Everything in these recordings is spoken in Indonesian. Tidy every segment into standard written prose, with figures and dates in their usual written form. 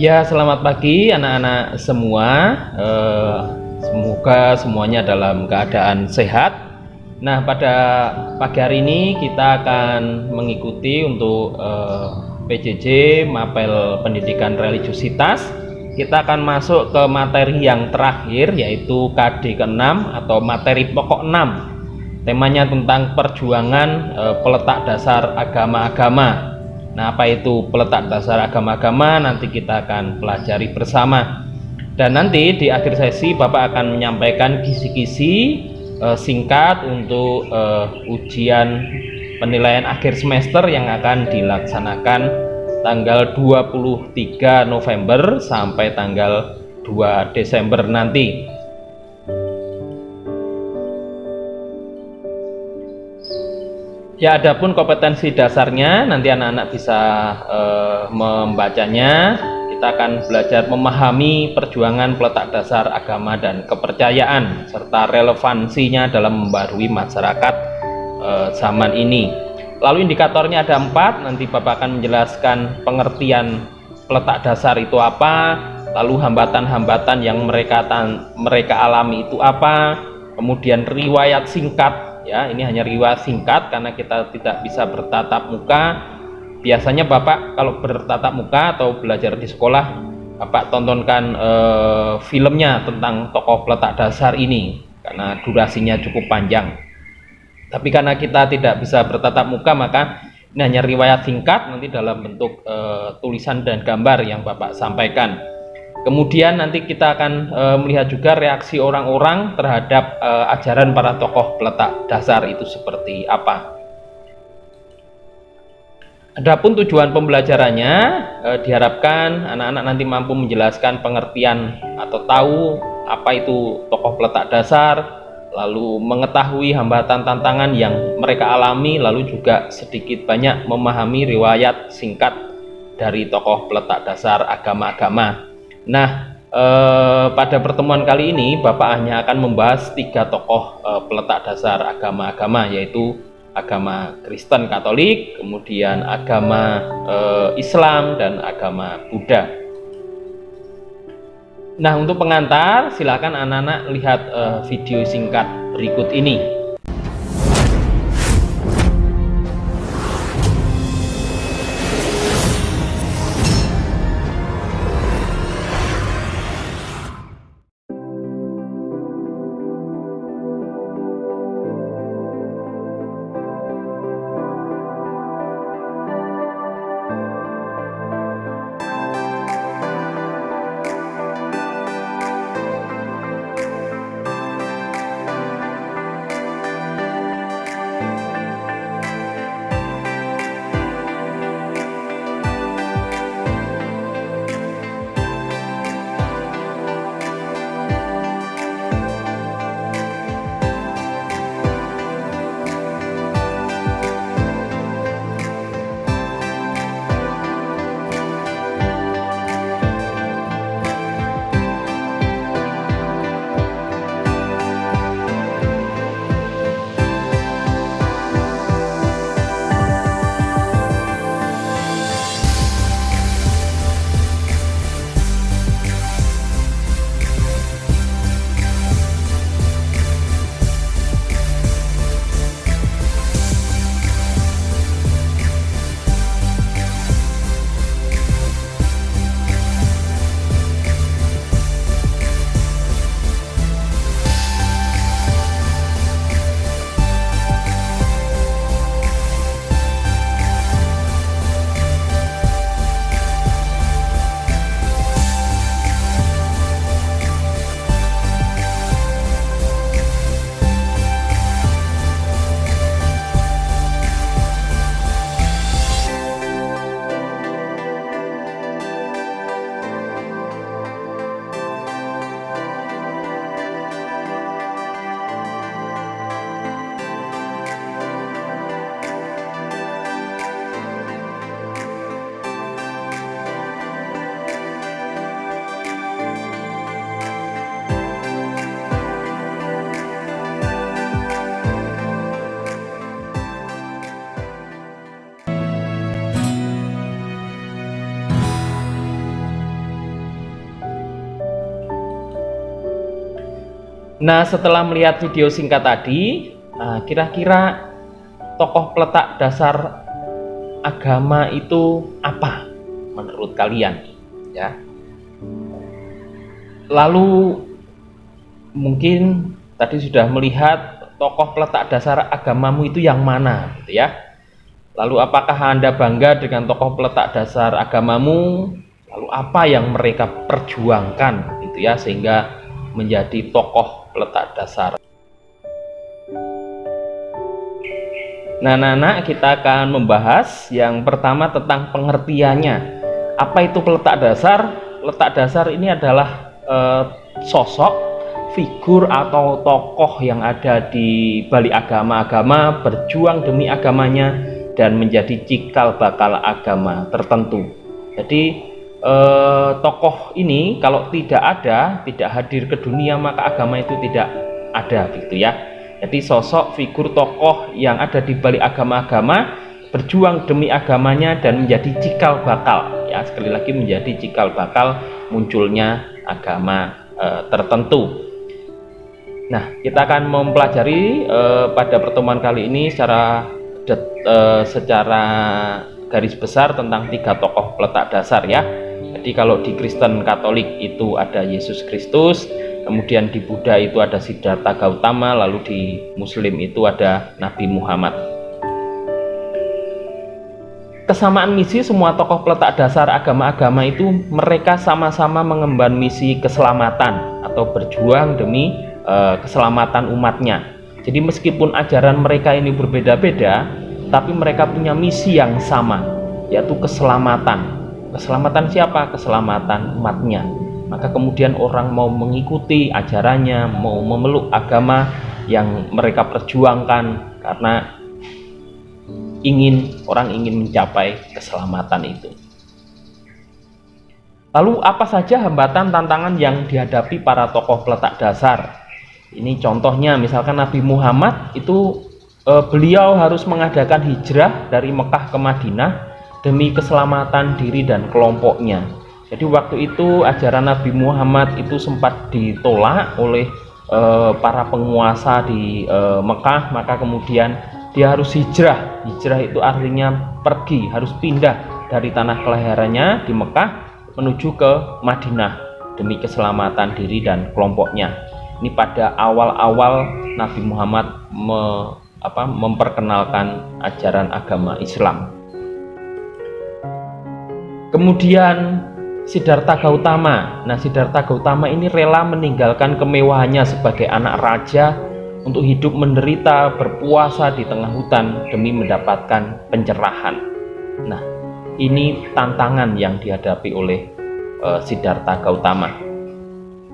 Ya, selamat pagi anak-anak semua. Semoga semuanya dalam keadaan sehat. Nah, pada pagi hari ini kita akan mengikuti untuk PJJ Mapel Pendidikan Religiusitas. Kita akan masuk ke materi yang terakhir, yaitu KD ke-6 atau materi pokok 6. Temanya tentang perjuangan peletak dasar agama-agama. Nah, apa itu peletak dasar agama-agama? Nanti kita akan pelajari bersama. Dan nanti di akhir sesi Bapak akan menyampaikan kisi-kisi singkat untuk ujian penilaian akhir semester yang akan dilaksanakan tanggal 23 November sampai tanggal 2 Desember nanti. Ya, adapun kompetensi dasarnya nanti anak-anak bisa membacanya. Kita akan belajar memahami perjuangan peletak dasar agama dan kepercayaan serta relevansinya dalam membarui masyarakat zaman ini. Lalu indikatornya ada 4. Nanti Bapak akan menjelaskan pengertian peletak dasar itu apa, lalu hambatan-hambatan yang mereka alami itu apa, kemudian riwayat singkat. Ya, ini hanya riwayat singkat karena kita tidak bisa bertatap muka. Biasanya Bapak kalau bertatap muka atau belajar di sekolah, Bapak tontonkan filmnya tentang tokoh peletak dasar ini karena durasinya cukup panjang. Tapi karena kita tidak bisa bertatap muka, maka ini hanya riwayat singkat nanti dalam bentuk tulisan dan gambar yang Bapak sampaikan. Kemudian nanti kita akan melihat juga reaksi orang-orang terhadap ajaran para tokoh peletak dasar itu seperti apa. Adapun tujuan pembelajarannya, diharapkan anak-anak nanti mampu menjelaskan pengertian atau tahu apa itu tokoh peletak dasar, lalu mengetahui hambatan tantangan yang mereka alami, lalu juga sedikit banyak memahami riwayat singkat dari tokoh peletak dasar agama-agama. Nah, pada pertemuan kali ini Bapak hanya akan membahas 3 tokoh peletak dasar agama-agama, yaitu agama Kristen Katolik, kemudian agama Islam, dan agama Buddha. Nah, untuk pengantar silakan anak-anak lihat video singkat berikut ini. Nah, setelah melihat video singkat tadi, kira-kira tokoh peletak dasar agama itu apa menurut kalian? Ya. Lalu mungkin tadi sudah melihat tokoh peletak dasar agamamu itu yang mana, gitu ya. Lalu apakah Anda bangga dengan tokoh peletak dasar agamamu? Lalu apa yang mereka perjuangkan, gitu ya, sehingga menjadi tokoh peletak dasar. Nah, anak-anak, kita akan membahas yang pertama tentang pengertiannya. Apa itu peletak dasar? Peletak dasar ini adalah sosok, figur atau tokoh yang ada di balik agama-agama, berjuang demi agamanya dan menjadi cikal bakal agama tertentu. Jadi tokoh ini kalau tidak ada, tidak hadir ke dunia, maka agama itu tidak ada, gitu ya. Jadi sosok, figur, tokoh yang ada di balik agama-agama, berjuang demi agamanya dan menjadi cikal bakal, ya, sekali lagi menjadi cikal bakal munculnya agama tertentu. Nah, kita akan mempelajari pada pertemuan kali ini secara garis besar tentang 3 tokoh peletak dasar, ya. Jadi kalau di Kristen Katolik itu ada Yesus Kristus, kemudian di Buddha itu ada Siddhartha Gautama, lalu di Muslim itu ada Nabi Muhammad. Kesamaan misi semua tokoh peletak dasar agama-agama itu, mereka sama-sama mengemban misi keselamatan atau berjuang demi keselamatan umatnya. Jadi meskipun ajaran mereka ini berbeda-beda, tapi mereka punya misi yang sama, yaitu keselamatan. Keselamatan siapa? Keselamatan umatnya. Maka kemudian orang mau mengikuti ajarannya, mau memeluk agama yang mereka perjuangkan karena orang ingin mencapai keselamatan itu. Lalu apa saja hambatan, tantangan yang dihadapi para tokoh peletak dasar? Ini contohnya, misalkan Nabi Muhammad itu beliau harus mengadakan hijrah dari Mekah ke Madinah demi keselamatan diri dan kelompoknya. Jadi waktu itu ajaran Nabi Muhammad itu sempat ditolak oleh para penguasa di Mekah, maka kemudian dia harus hijrah. Hijrah itu artinya pergi, harus pindah dari tanah kelahirannya di Mekah menuju ke Madinah demi keselamatan diri dan kelompoknya. Ini pada awal-awal Nabi Muhammad memperkenalkan ajaran agama Islam. Kemudian Siddhartha Gautama. Nah, Siddhartha Gautama ini rela meninggalkan kemewahannya sebagai anak raja untuk hidup menderita, berpuasa di tengah hutan demi mendapatkan pencerahan. Nah, ini tantangan yang dihadapi oleh Siddhartha Gautama.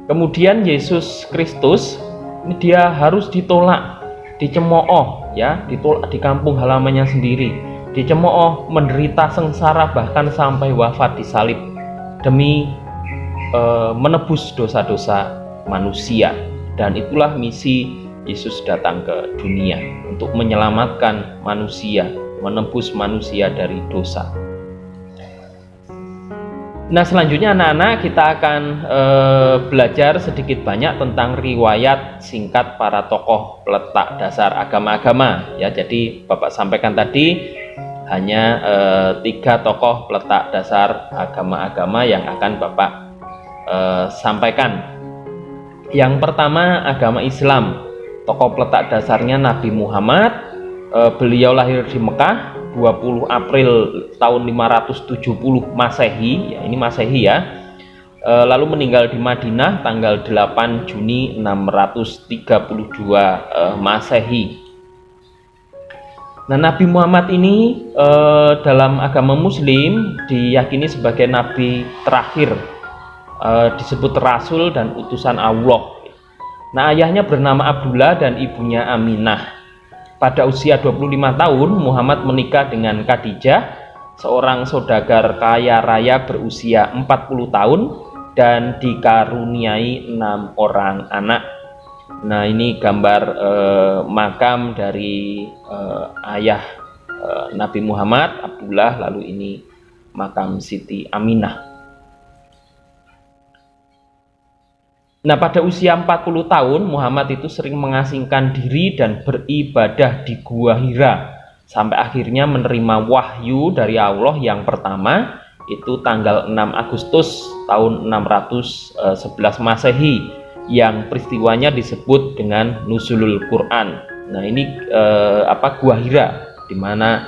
Kemudian Yesus Kristus ini dia harus ditolak, dicemooh, ya, ditolak di kampung halamannya sendiri, dicemooh, menderita sengsara bahkan sampai wafat disalib demi menebus dosa-dosa manusia. Dan itulah misi Yesus datang ke dunia, untuk menyelamatkan manusia, menebus manusia dari dosa. Nah, selanjutnya anak-anak, kita akan belajar sedikit banyak tentang riwayat singkat para tokoh peletak dasar agama-agama, ya. Jadi Bapak sampaikan tadi hanya 3 tokoh peletak dasar agama-agama yang akan Bapak sampaikan. Yang pertama, agama Islam. Tokoh peletak dasarnya Nabi Muhammad. Beliau lahir di Mekah 20 April tahun 570 Masehi, ya, ini Masehi, ya. Lalu meninggal di Madinah tanggal 8 Juni 632 Masehi. Nah, Nabi Muhammad ini dalam agama Muslim diyakini sebagai nabi terakhir, disebut rasul dan utusan Allah. Nah, ayahnya bernama Abdullah dan ibunya Aminah. Pada usia 25 tahun, Muhammad menikah dengan Khadijah, seorang saudagar kaya raya berusia 40 tahun dan dikaruniai 6 orang anak. Nah, ini gambar makam dari ayah Nabi Muhammad, Abdullah, lalu ini makam Siti Aminah. Nah, pada usia 40 tahun Muhammad itu sering mengasingkan diri dan beribadah di Gua Hira sampai akhirnya menerima wahyu dari Allah yang pertama itu tanggal 6 Agustus tahun 611 Masehi yang peristiwanya disebut dengan Nuzulul Quran. Nah, ini Gua Hira, di mana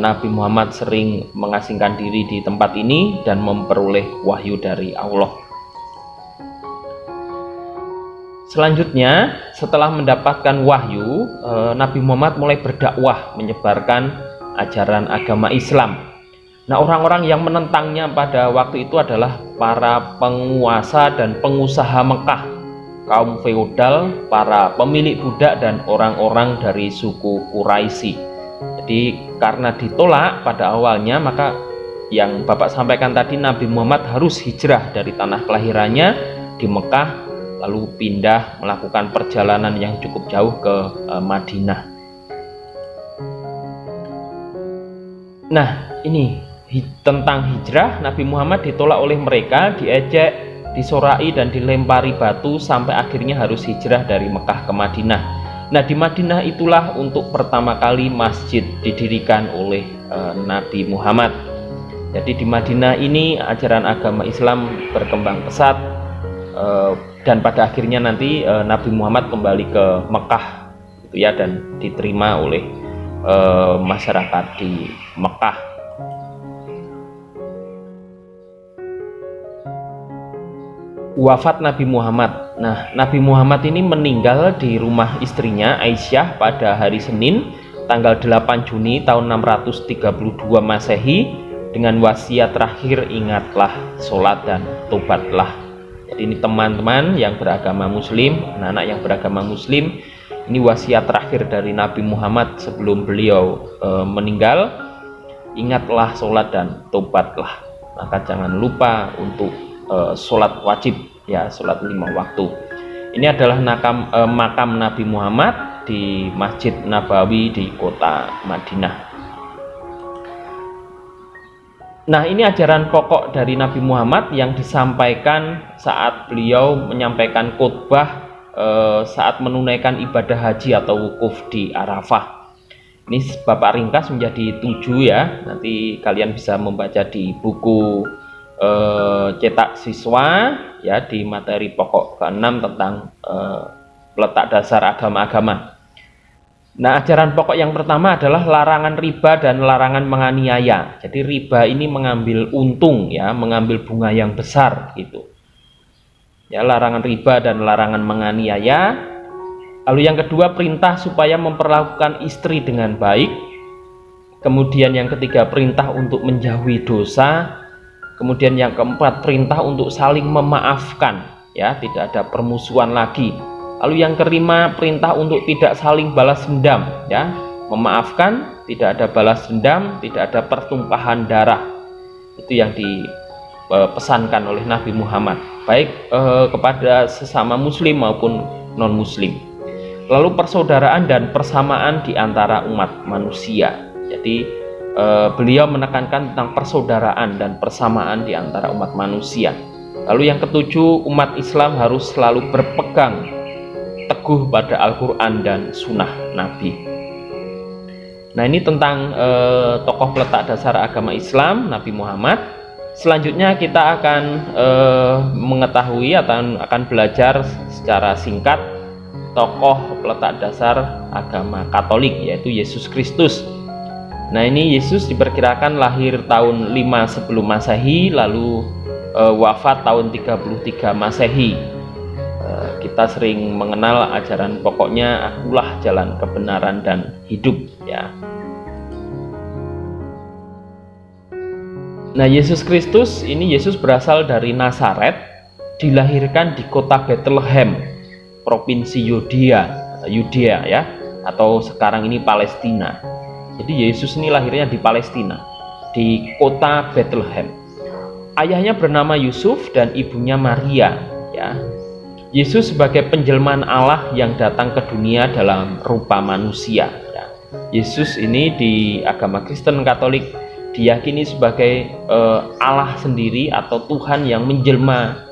Nabi Muhammad sering mengasingkan diri di tempat ini dan memperoleh wahyu dari Allah. Selanjutnya, setelah mendapatkan wahyu, Nabi Muhammad mulai berdakwah menyebarkan ajaran agama Islam. Nah, orang-orang yang menentangnya pada waktu itu adalah para penguasa dan pengusaha Mekah, kaum feodal, para pemilik budak, dan orang-orang dari suku Quraisy. Jadi karena ditolak pada awalnya, maka yang Bapak sampaikan tadi, Nabi Muhammad harus hijrah dari tanah kelahirannya di Mekah, lalu pindah melakukan perjalanan yang cukup jauh ke Madinah. Nah, ini tentang hijrah. Nabi Muhammad ditolak oleh mereka, diejek, disorai, dan dilempari batu sampai akhirnya harus hijrah dari Mekah ke Madinah. Nah, di Madinah itulah untuk pertama kali masjid didirikan oleh Nabi Muhammad. Jadi di Madinah ini ajaran agama Islam berkembang pesat, dan pada akhirnya nanti Nabi Muhammad kembali ke Mekah gitu ya, dan diterima oleh masyarakat di Mekah. Wafat Nabi Muhammad. Nah, Nabi Muhammad ini meninggal di rumah istrinya Aisyah pada hari Senin tanggal 8 Juni tahun 632 Masehi dengan wasiat terakhir, ingatlah sholat dan tobatlah. Jadi ini teman-teman yang beragama muslim, anak-anak yang beragama muslim, ini wasiat terakhir dari Nabi Muhammad sebelum beliau meninggal. Ingatlah sholat dan tobatlah. Maka jangan lupa untuk sholat wajib, ya, sholat 5 waktu. Ini adalah makam Nabi Muhammad di Masjid Nabawi di kota Madinah. Nah, ini ajaran pokok dari Nabi Muhammad yang disampaikan saat beliau menyampaikan khutbah saat menunaikan ibadah haji atau wukuf di Arafah. Ini Bapak ringkas menjadi 7 ya. Nanti kalian bisa membaca di buku cetak siswa ya, di materi pokok ke-6 tentang letak dasar agama-agama. Nah, ajaran pokok yang pertama adalah larangan riba dan larangan menganiaya. Jadi riba ini mengambil untung ya, mengambil bunga yang besar gitu. Ya, larangan riba dan larangan menganiaya. Lalu yang kedua, perintah supaya memperlakukan istri dengan baik. Kemudian yang ketiga, perintah untuk menjauhi dosa. Kemudian yang keempat, perintah untuk saling memaafkan ya, tidak ada permusuhan lagi. Lalu yang kelima, perintah untuk tidak saling balas dendam ya, memaafkan, tidak ada balas dendam, tidak ada pertumpahan darah. Itu yang dipesankan oleh Nabi Muhammad, baik kepada sesama muslim maupun non muslim. Lalu persaudaraan dan persamaan di antara umat manusia. Jadi beliau menekankan tentang persaudaraan dan persamaan di antara umat manusia. Lalu yang ketujuh, umat Islam harus selalu berpegang teguh pada Al-Quran dan Sunnah Nabi. Nah, ini tentang tokoh peletak dasar agama Islam, Nabi Muhammad. Selanjutnya kita akan mengetahui atau akan belajar secara singkat tokoh peletak dasar agama Katolik, yaitu Yesus Kristus. Nah, ini Yesus diperkirakan lahir tahun 5 sebelum Masehi, lalu wafat tahun 33 Masehi. Kita sering mengenal ajaran pokoknya, akulah jalan kebenaran dan hidup ya. Nah, Yesus Kristus ini, Yesus berasal dari Nazaret, dilahirkan di kota Bethlehem, provinsi Yudea ya, atau sekarang ini Palestina. Jadi Yesus ini lahirnya di Palestina, di kota Bethlehem. Ayahnya bernama Yusuf dan ibunya Maria ya. Yesus sebagai penjelmaan Allah yang datang ke dunia dalam rupa manusia ya. Yesus ini di agama Kristen Katolik diyakini sebagai Allah sendiri atau Tuhan yang menjelma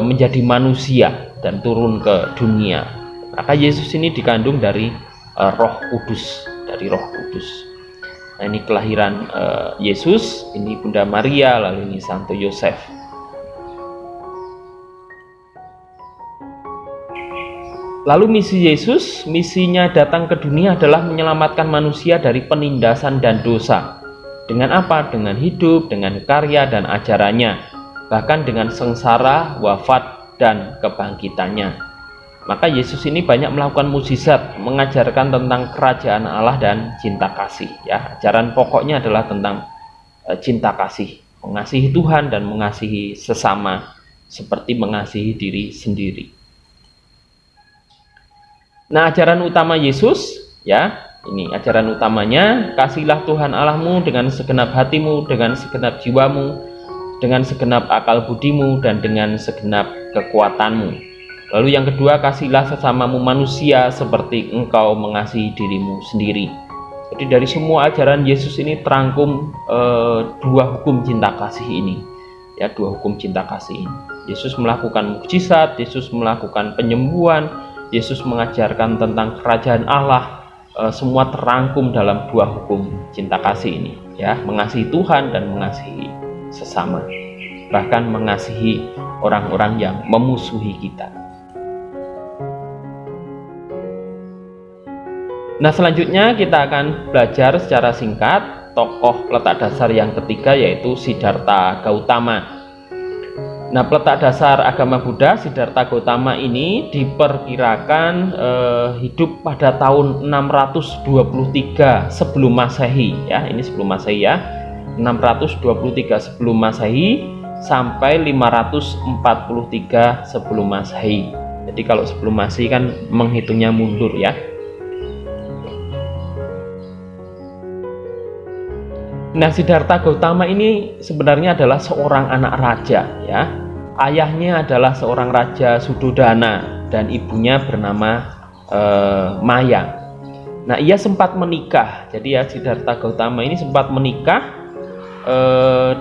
menjadi manusia dan turun ke dunia. Maka Yesus ini dikandung dari Roh Kudus, dari Roh Kudus. Nah, ini kelahiran Yesus, ini Bunda Maria, lalu ini Santo Yosef. Lalu misi Yesus, misinya datang ke dunia adalah menyelamatkan manusia dari penindasan dan dosa. Dengan apa? Dengan hidup, dengan karya dan ajarannya, bahkan dengan sengsara, wafat, dan kebangkitannya. Maka Yesus ini banyak melakukan mukjizat, mengajarkan tentang kerajaan Allah dan cinta kasih. Ya, ajaran pokoknya adalah tentang cinta kasih, mengasihi Tuhan dan mengasihi sesama seperti mengasihi diri sendiri. Nah, ajaran utama Yesus, ya, ini ajaran utamanya, kasihilah Tuhan Allahmu dengan segenap hatimu, dengan segenap jiwamu, dengan segenap akal budimu, dan dengan segenap kekuatanmu. Lalu yang kedua, kasihilah sesamamu manusia seperti engkau mengasihi dirimu sendiri. Jadi dari semua ajaran Yesus ini terangkum dua hukum cinta kasih ini. Ya, dua hukum cinta kasih ini. Yesus melakukan mukjizat, Yesus melakukan penyembuhan, Yesus mengajarkan tentang kerajaan Allah, semua terangkum dalam dua hukum cinta kasih ini, ya, mengasihi Tuhan dan mengasihi sesama, bahkan mengasihi orang-orang yang memusuhi kita. Nah, selanjutnya kita akan belajar secara singkat tokoh peletak dasar yang ketiga, yaitu Siddhartha Gautama. Nah, peletak dasar agama Buddha Siddhartha Gautama ini diperkirakan hidup pada tahun 623 sebelum Masehi, ya. Ini sebelum Masehi, ya. 623 sebelum Masehi sampai 543 sebelum Masehi. Jadi kalau sebelum Masehi kan menghitungnya mundur, ya. Nah, Siddhartha Gautama ini sebenarnya adalah seorang anak raja, ya. Ayahnya adalah seorang raja Suddhodana dan ibunya bernama Maya. Nah, ia sempat menikah. Jadi ya, Siddhartha Gautama ini sempat menikah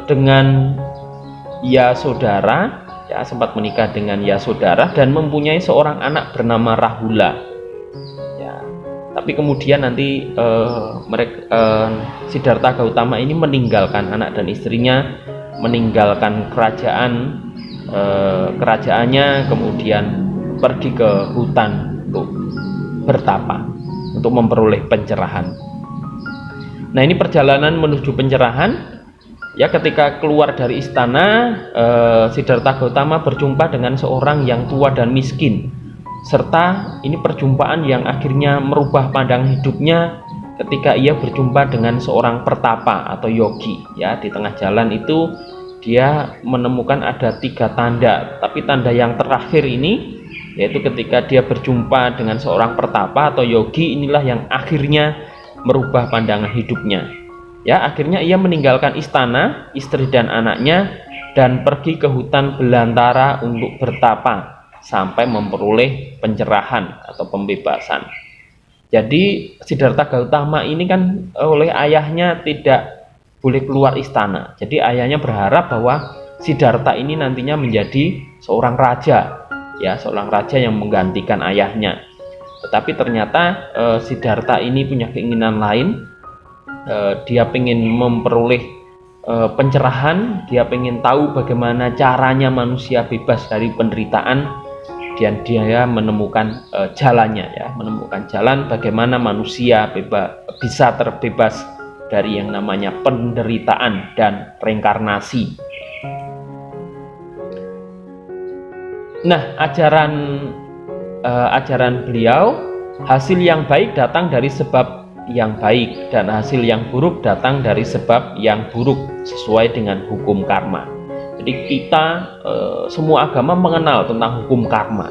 dengan Yasodhara, ya, sempat menikah dengan Yasodhara dan mempunyai seorang anak bernama Rahula. Ya, tapi kemudian nanti Siddhartha Gautama ini meninggalkan anak dan istrinya, meninggalkan kerajaannya, kemudian pergi ke hutan untuk bertapa, untuk memperoleh pencerahan. Nah, ini perjalanan menuju pencerahan, ya. Ketika keluar dari istana, Siddhartha Gautama berjumpa dengan seorang yang tua dan miskin, serta ini perjumpaan yang akhirnya merubah pandangan hidupnya ketika ia berjumpa dengan seorang pertapa atau yogi, ya. Di tengah jalan itu dia menemukan ada 3 tanda, tapi tanda yang terakhir ini, yaitu ketika dia berjumpa dengan seorang pertapa atau yogi, inilah yang akhirnya merubah pandangan hidupnya. Ya, akhirnya ia meninggalkan istana, istri dan anaknya, dan pergi ke hutan belantara untuk bertapa sampai memperoleh pencerahan atau pembebasan. Jadi Siddhartha Gautama ini kan oleh ayahnya tidak boleh keluar istana. Jadi ayahnya berharap bahwa Siddhartha ini nantinya menjadi seorang raja, ya, seorang raja yang menggantikan ayahnya. Tetapi ternyata Siddhartha ini punya keinginan lain. Dia ingin memperoleh pencerahan, dia ingin tahu bagaimana caranya manusia bebas dari penderitaan, dan dia menemukan jalannya, ya, menemukan jalan bagaimana manusia bisa terbebas dari yang namanya penderitaan dan reinkarnasi. Nah, ajaran beliau, hasil yang baik datang dari sebab yang baik dan hasil yang buruk datang dari sebab yang buruk, sesuai dengan hukum karma. Jadi kita semua agama mengenal tentang hukum karma,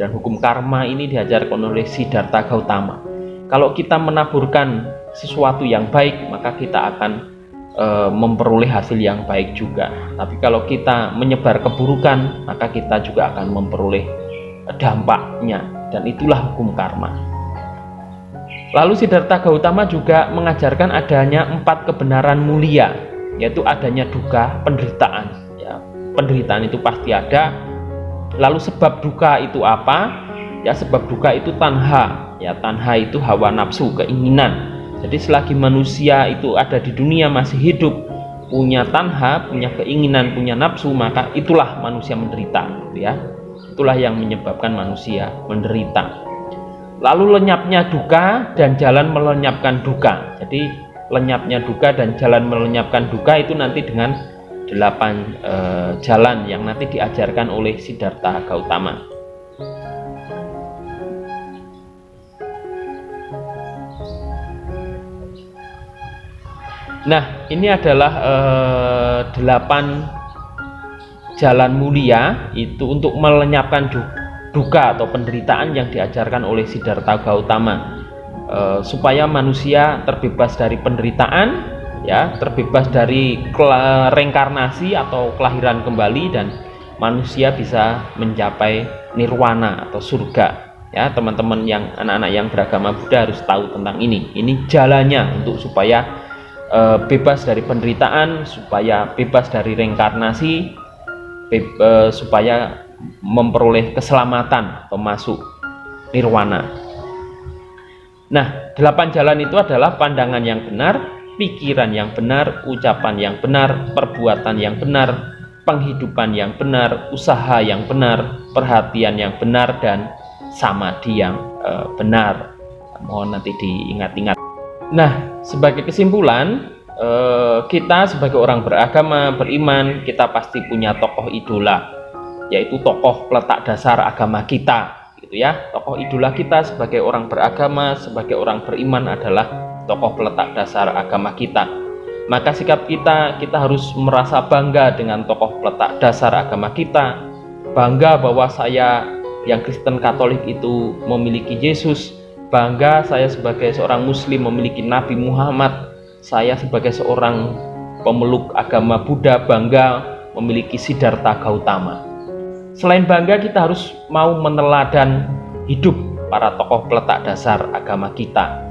dan hukum karma ini diajarkan oleh Siddhartha Gautama. Kalau kita menaburkan sesuatu yang baik, maka kita akan memperoleh hasil yang baik juga. Tapi kalau kita menyebar keburukan, maka kita juga akan memperoleh dampaknya, dan itulah hukum karma. Lalu Siddhartha Gautama juga mengajarkan adanya 4 kebenaran mulia, yaitu adanya dukkha, penderitaan, ya, penderitaan itu pasti ada. Lalu sebab duka itu apa? Ya, sebab duka itu tanha. Ya, tanha itu hawa nafsu, keinginan. Jadi selagi manusia itu ada di dunia masih hidup, punya tanha, punya keinginan, punya nafsu, maka itulah manusia menderita, gitu ya. Itulah yang menyebabkan manusia menderita. Lalu lenyapnya duka dan jalan melenyapkan duka. Jadi lenyapnya duka dan jalan melenyapkan duka itu nanti dengan 8 jalan yang nanti diajarkan oleh Siddhartha Gautama. Nah, ini adalah 8 jalan mulia itu untuk melenyapkan duka atau penderitaan yang diajarkan oleh Siddhartha Gautama, supaya manusia terbebas dari penderitaan, ya, terbebas dari reinkarnasi atau kelahiran kembali, dan manusia bisa mencapai nirwana atau surga. Ya, teman-teman yang anak-anak yang beragama Buddha harus tahu tentang ini. Ini jalannya untuk supaya bebas dari penderitaan, supaya bebas dari reinkarnasi, supaya memperoleh keselamatan atau masuk nirwana. Nah, 8 jalan itu adalah pandangan yang benar, pikiran yang benar, ucapan yang benar, perbuatan yang benar, penghidupan yang benar, usaha yang benar, perhatian yang benar, dan samadhi yang benar. Mohon nanti diingat-ingat. Nah, sebagai kesimpulan, kita sebagai orang beragama, beriman, kita pasti punya tokoh idola, yaitu tokoh peletak dasar agama kita, gitu ya. Tokoh idola kita sebagai orang beragama, sebagai orang beriman adalah tokoh peletak dasar agama kita. Maka sikap kita harus merasa bangga dengan tokoh peletak dasar agama kita, bangga bahwa saya yang Kristen Katolik itu memiliki Yesus, bangga saya sebagai seorang Muslim memiliki Nabi Muhammad, saya sebagai seorang pemeluk agama Buddha bangga memiliki Siddhartha Gautama. Selain bangga, kita harus mau meneladan hidup para tokoh peletak dasar agama kita,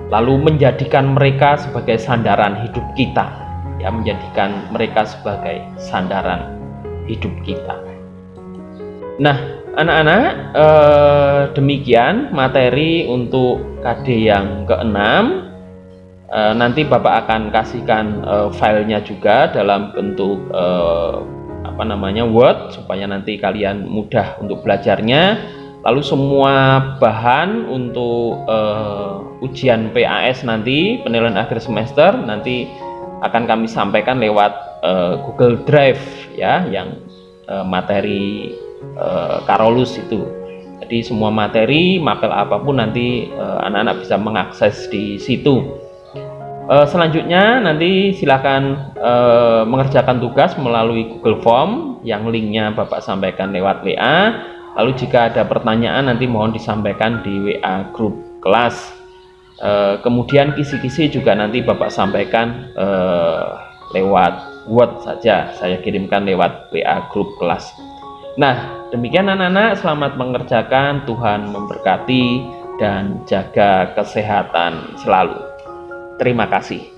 lalu menjadikan mereka sebagai sandaran hidup kita, ya, menjadikan mereka sebagai sandaran hidup kita. Nah, anak-anak, demikian materi untuk KD yang ke-6. Nanti Bapak akan kasihkan filenya juga dalam bentuk Word, supaya nanti kalian mudah untuk belajarnya. Lalu semua bahan untuk ujian PAS nanti, penilaian akhir semester, nanti akan kami sampaikan lewat Google Drive, ya, yang materi Carolus itu. Jadi semua materi, mapel apapun nanti anak-anak bisa mengakses di situ. Selanjutnya nanti silakan mengerjakan tugas melalui Google Form yang linknya Bapak sampaikan lewat WA. Lalu jika ada pertanyaan nanti mohon disampaikan di WA grup kelas. Kemudian kisi-kisi juga nanti Bapak sampaikan lewat Word saja, saya kirimkan lewat WA grup kelas. Nah, demikian anak-anak, selamat mengerjakan, Tuhan memberkati dan jaga kesehatan selalu. Terima kasih.